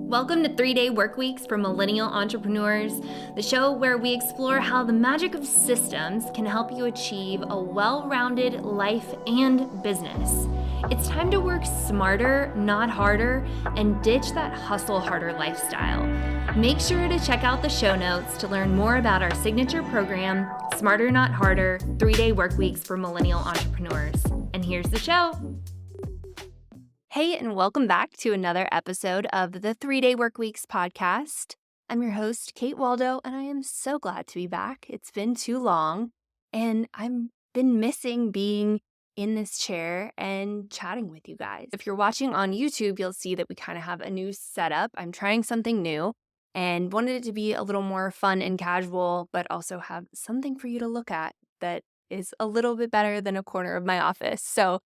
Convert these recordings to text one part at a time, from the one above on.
Welcome to 3-Day Workweeks for Millennial Entrepreneurs, the show where we explore how the magic of systems can help you achieve a well-rounded life and business. It's time to work smarter, not harder, and ditch that hustle harder lifestyle. Make sure to check out the show notes to learn more about our signature program, Smarter Not Harder, 3-Day Workweeks for Millennial Entrepreneurs. And here's the show. Hey, and welcome back to another episode of the 3-Day Workweeks Podcast. I'm your host, Kate Waldo, and I am so glad to be back. It's been too long, and I've been missing being in this chair and chatting with you guys. If you're watching on YouTube, you'll see that we kind of have a new setup. I'm trying something new and wanted it to be a little more fun and casual, but also have something for you to look at that is a little bit better than a corner of my office. So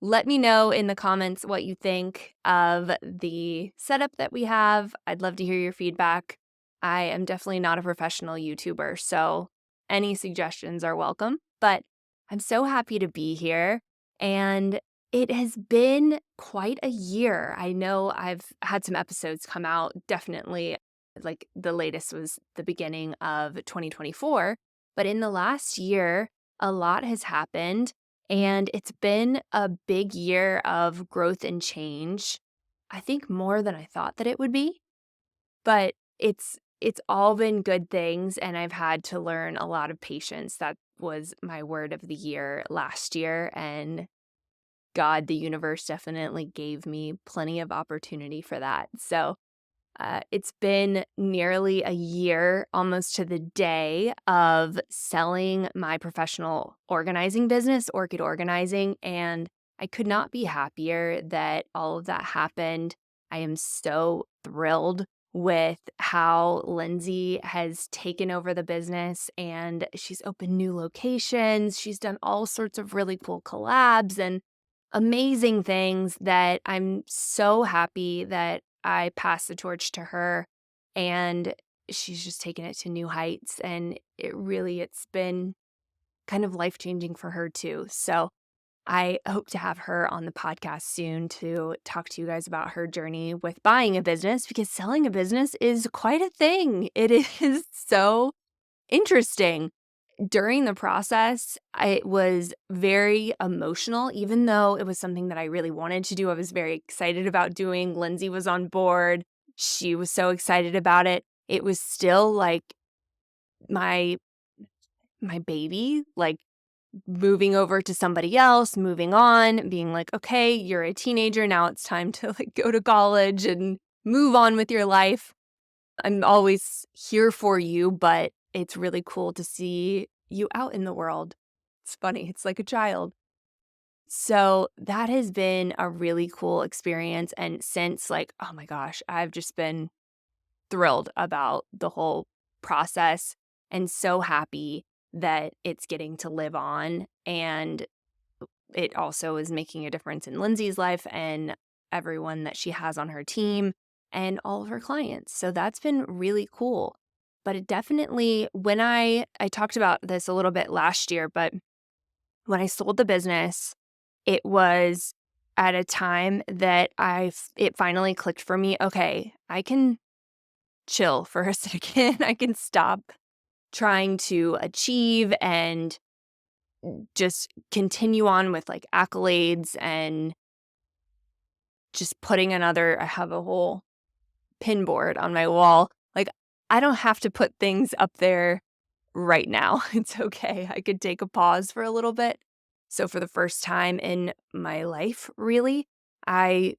let me know in the comments what you think of the setup that we have. I'd love to hear your feedback. I am definitely not a professional YouTuber, so any suggestions are welcome. But I'm so happy to be here, and it has been quite a year. I know I've had some episodes come out, definitely, like the latest was the beginning of 2024. But in the last year, a lot has happened. And it's been a big year of growth and change. I think more than I thought that it would be. But it's all been good things, and I've had to learn a lot of patience. That was my word of the year last year, and God, the universe definitely gave me plenty of opportunity for that. So it's been nearly a year, almost to the day, of selling my professional organizing business, Orchid Organizing, and I could not be happier that all of that happened. I am so thrilled with how Lindsay has taken over the business, and she's opened new locations. She's done all sorts of really cool collabs and amazing things that I'm so happy that I passed the torch to her, and she's just taken it to new heights, and it's been kind of life-changing for her too. So I hope to have her on the podcast soon to talk to you guys about her journey with buying a business, because selling a business is quite a thing. It is so interesting. During the process, it was very emotional, even though it was something that I really wanted to do. I was very excited about doing. Lindsay was on board. She was so excited about it. It was still like my baby, like moving over to somebody else, moving on, being like, okay, you're a teenager. Now it's time to like go to college and move on with your life. I'm always here for you, but it's really cool to see you out in the world. It's funny. It's like a child. So that has been a really cool experience. And since oh my gosh, I've just been thrilled about the whole process and so happy that it's getting to live on. And it also is making a difference in Lindsay's life and everyone that she has on her team and all of her clients. So that's been really cool. But it definitely, when I talked about this a little bit last year, but when I sold the business, it was at a time that it finally clicked for me. Okay, I can chill for a second. I can stop trying to achieve and just continue on with like accolades and just putting I have a whole pin board on my wall. Like, I don't have to put things up there right now. It's okay. I could take a pause for a little bit. So for the first time in my life, really, I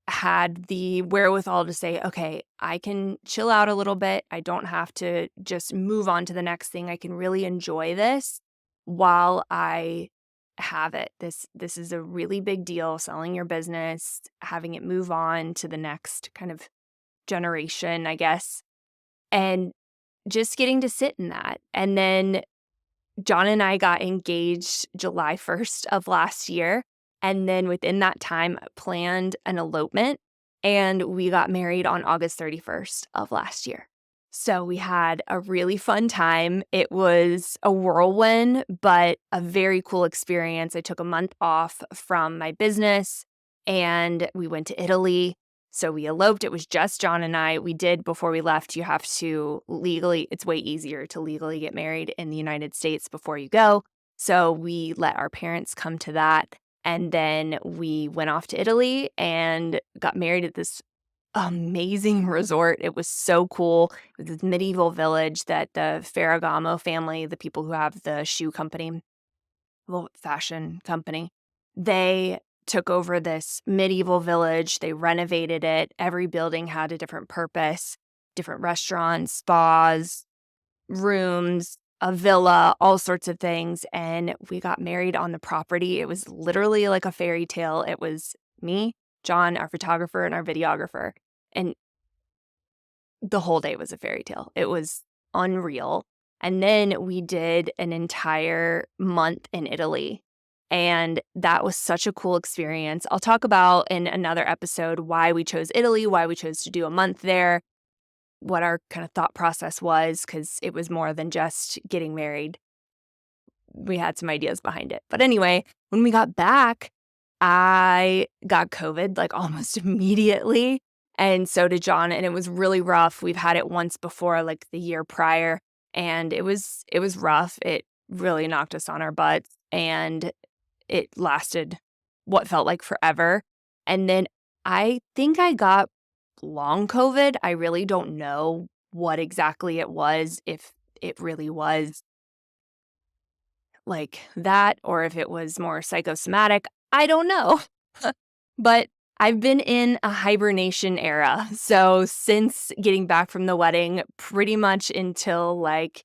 had the wherewithal to say, okay, I can chill out a little bit. I don't have to just move on to the next thing. I can really enjoy this while I have it. This is a really big deal, selling your business, having it move on to the next kind of generation, I guess, and just getting to sit in that. And then John and I got engaged July 1st of last year. And then within that time, planned an elopement, and we got married on August 31st of last year. So we had a really fun time. It was a whirlwind, but a very cool experience. I took a month off from my business, and we went to Italy. So we eloped. It was just John and I. We did, before we left, you have to legally, it's way easier to legally get married in the United States before you go. So we let our parents come to that. And then we went off to Italy and got married at this amazing resort. It was so cool. It was this medieval village that the Ferragamo family, the people who have the shoe company, well, fashion company, they took over this medieval village. They renovated it. Every building had a different purpose, different restaurants, spas, rooms, a villa, all sorts of things. And we got married on the property. It was literally like a fairy tale. It was me, John, our photographer, and our videographer. And the whole day was a fairy tale. It was unreal. And then we did an entire month in Italy. And that was such a cool experience. I'll talk about in another episode why we chose Italy, why we chose to do a month there, what our kind of thought process was, because it was more than just getting married. We had some ideas behind it. But anyway, when we got back, I got COVID like almost immediately. And so did John. And it was really rough. We've had it once before, like the year prior. And it was rough. It really knocked us on our butts. And it lasted what felt like forever. And then I think I got long COVID. I really don't know what exactly it was, if it really was like that or if it was more psychosomatic. I don't know. But I've been in a hibernation era. So since getting back from the wedding, pretty much until like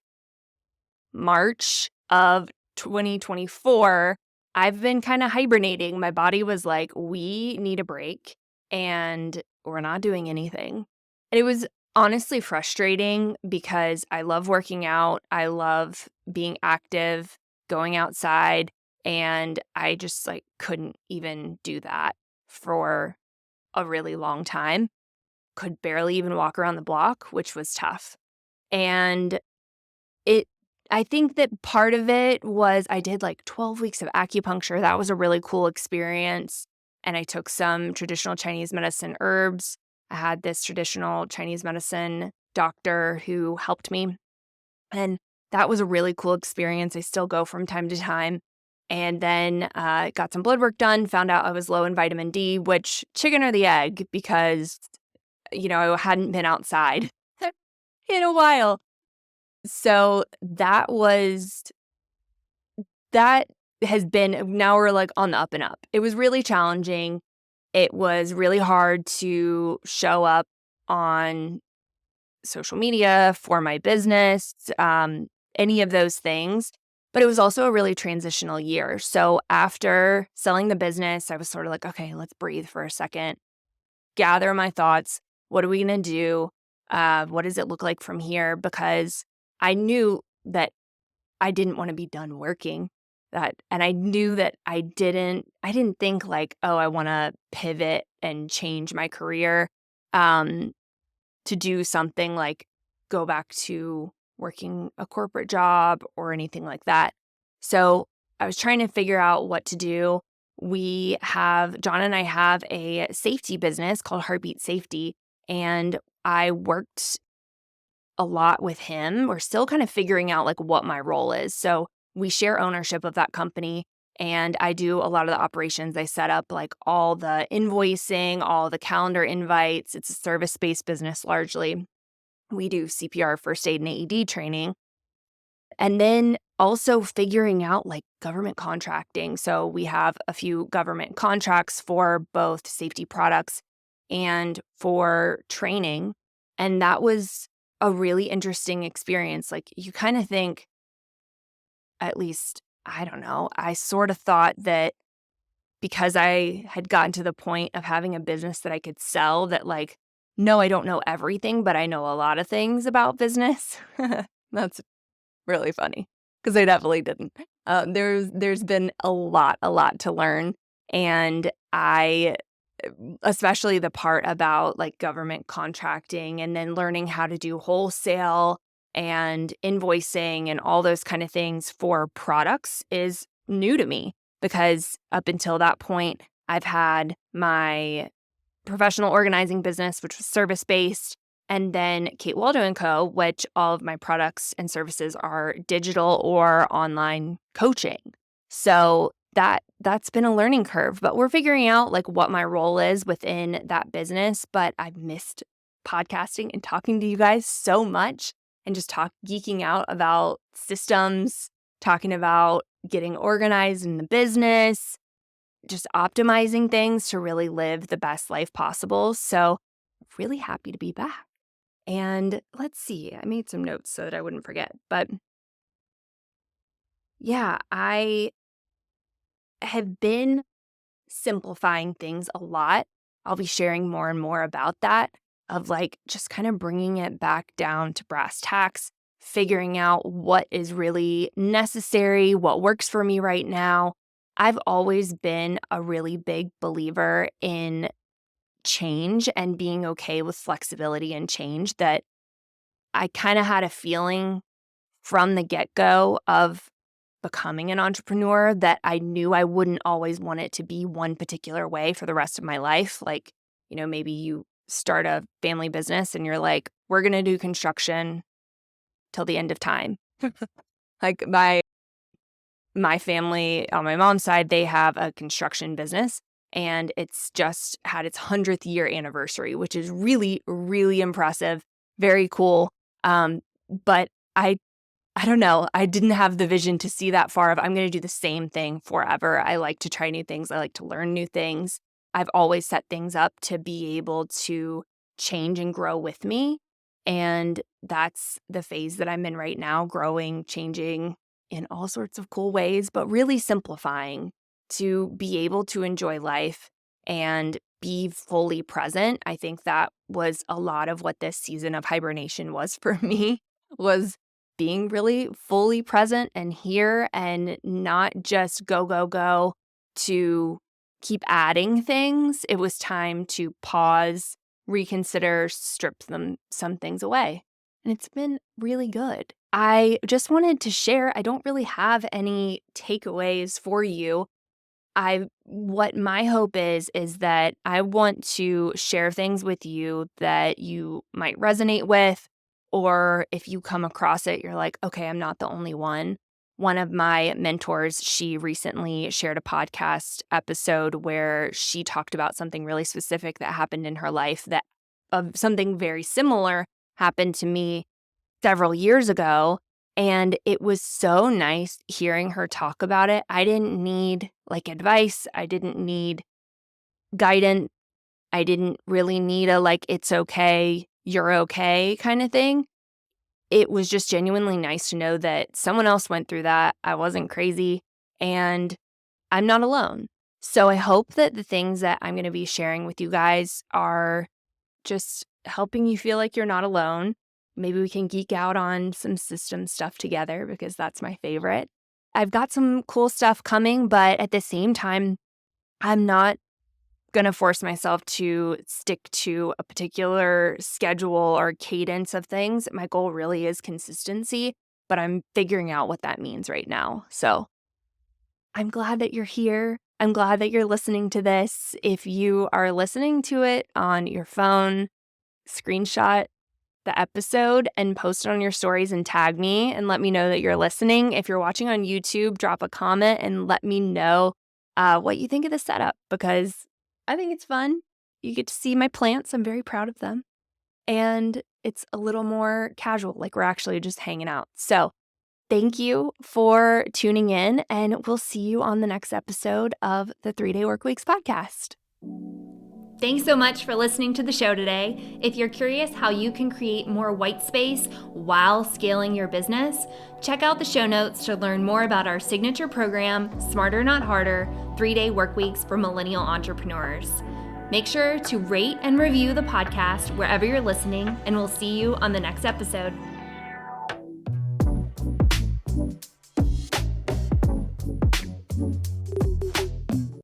March of 2024, I've been kind of hibernating. My body was like, we need a break and we're not doing anything. And it was honestly frustrating because I love working out. I love being active, going outside, and I just like couldn't even do that for a really long time. Could barely even walk around the block, which was tough. And I think that part of it was I did like 12 weeks of acupuncture. That was a really cool experience. And I took some traditional Chinese medicine herbs. I had this traditional Chinese medicine doctor who helped me. And that was a really cool experience. I still go from time to time. And then got some blood work done, found out I was low in vitamin D, which chicken or the egg, because, I hadn't been outside in a while. So that has been, now we're like on the up and up. It was really challenging. It was really hard to show up on social media for my business, any of those things. But it was also a really transitional year. So after selling the business, I was sort of like, okay, let's breathe for a second, gather my thoughts. What are we going to do? What does it look like from here? Because I knew that I didn't want to be done working. And I knew that I didn't think like, oh, I want to pivot and change my career to do something like go back to working a corporate job or anything like that. So I was trying to figure out what to do. John and I have a safety business called Heartbeat Safety, and I worked a lot with him. We're still kind of figuring out like what my role is. So we share ownership of that company, and I do a lot of the operations. I set up like all the invoicing, all the calendar invites. It's a service-based business largely. We do CPR, first aid, and AED training. And then also figuring out like government contracting. So we have a few government contracts for both safety products and for training. And that was a really interesting experience. Like you kind of think, at least, I don't know, I sort of thought that because I had gotten to the point of having a business that I could sell, that like, no, I don't know everything, but I know a lot of things about business. That's really funny because I definitely didn't. There's been a lot to learn. And especially the part about like government contracting and then learning how to do wholesale and invoicing and all those kind of things for products is new to me, because up until that point, I've had my professional organizing business, which was service-based, and then Kate Waldo & Co., which all of my products and services are digital or online coaching. So that's been a learning curve, but we're figuring out like what my role is within that business. But I've missed podcasting and talking to you guys so much and just geeking out about systems, talking about getting organized in the business, just optimizing things to really live the best life possible. So really happy to be back. And let's see, I made some notes so that I wouldn't forget. But yeah, I have been simplifying things a lot. I'll be sharing more and more about that, of like just kind of bringing it back down to brass tacks, figuring out what is really necessary, what works for me right now. I've always been a really big believer in change and being okay with flexibility and change, that I kind of had a feeling from the get-go of becoming an entrepreneur that I knew I wouldn't always want it to be one particular way for the rest of my life. Like, maybe you start a family business and you're like, we're going to do construction till the end of time. Like my family on my mom's side, they have a construction business and it's just had its 100th year anniversary, which is really, really impressive. Very cool. But I don't know. I didn't have the vision to see that far of I'm going to do the same thing forever. I like to try new things. I like to learn new things. I've always set things up to be able to change and grow with me. And that's the phase that I'm in right now, growing, changing in all sorts of cool ways, but really simplifying to be able to enjoy life and be fully present. I think that was a lot of what this season of hibernation was for me, was being really fully present and here and not just go to keep adding things. It was time to pause, reconsider, strip some things away. And it's been really good. I just wanted to share, I don't really have any takeaways for you. What my hope is that I want to share things with you that you might resonate with, or if you come across it, you're like, okay, I'm not the only one. One of my mentors, she recently shared a podcast episode where she talked about something really specific that happened in her life, that of something very similar happened to me several years ago. And it was so nice hearing her talk about it. I didn't need advice. I didn't need guidance. I didn't really need a it's okay, you're okay kind of thing. It was just genuinely nice to know that someone else went through that. I wasn't crazy and I'm not alone. So I hope that the things that I'm going to be sharing with you guys are just helping you feel like you're not alone. Maybe we can geek out on some system stuff together because that's my favorite. I've got some cool stuff coming, but at the same time, I'm not going to force myself to stick to a particular schedule or cadence of things. My goal really is consistency, but I'm figuring out what that means right now. So I'm glad that you're here. I'm glad that you're listening to this. If you are listening to it on your phone, screenshot the episode and post it on your stories and tag me and let me know that you're listening. If you're watching on YouTube, drop a comment and let me know what you think of the setup, because I think it's fun. You get to see my plants. I'm very proud of them. And it's a little more casual, like we're actually just hanging out. So thank you for tuning in, and we'll see you on the next episode of the 3-Day Workweeks podcast. Thanks so much for listening to the show today. If you're curious how you can create more white space while scaling your business, check out the show notes to learn more about our signature program, Smarter Not Harder, 3-Day Workweeks for Millennial Entrepreneurs. Make sure to rate and review the podcast wherever you're listening, and we'll see you on the next episode.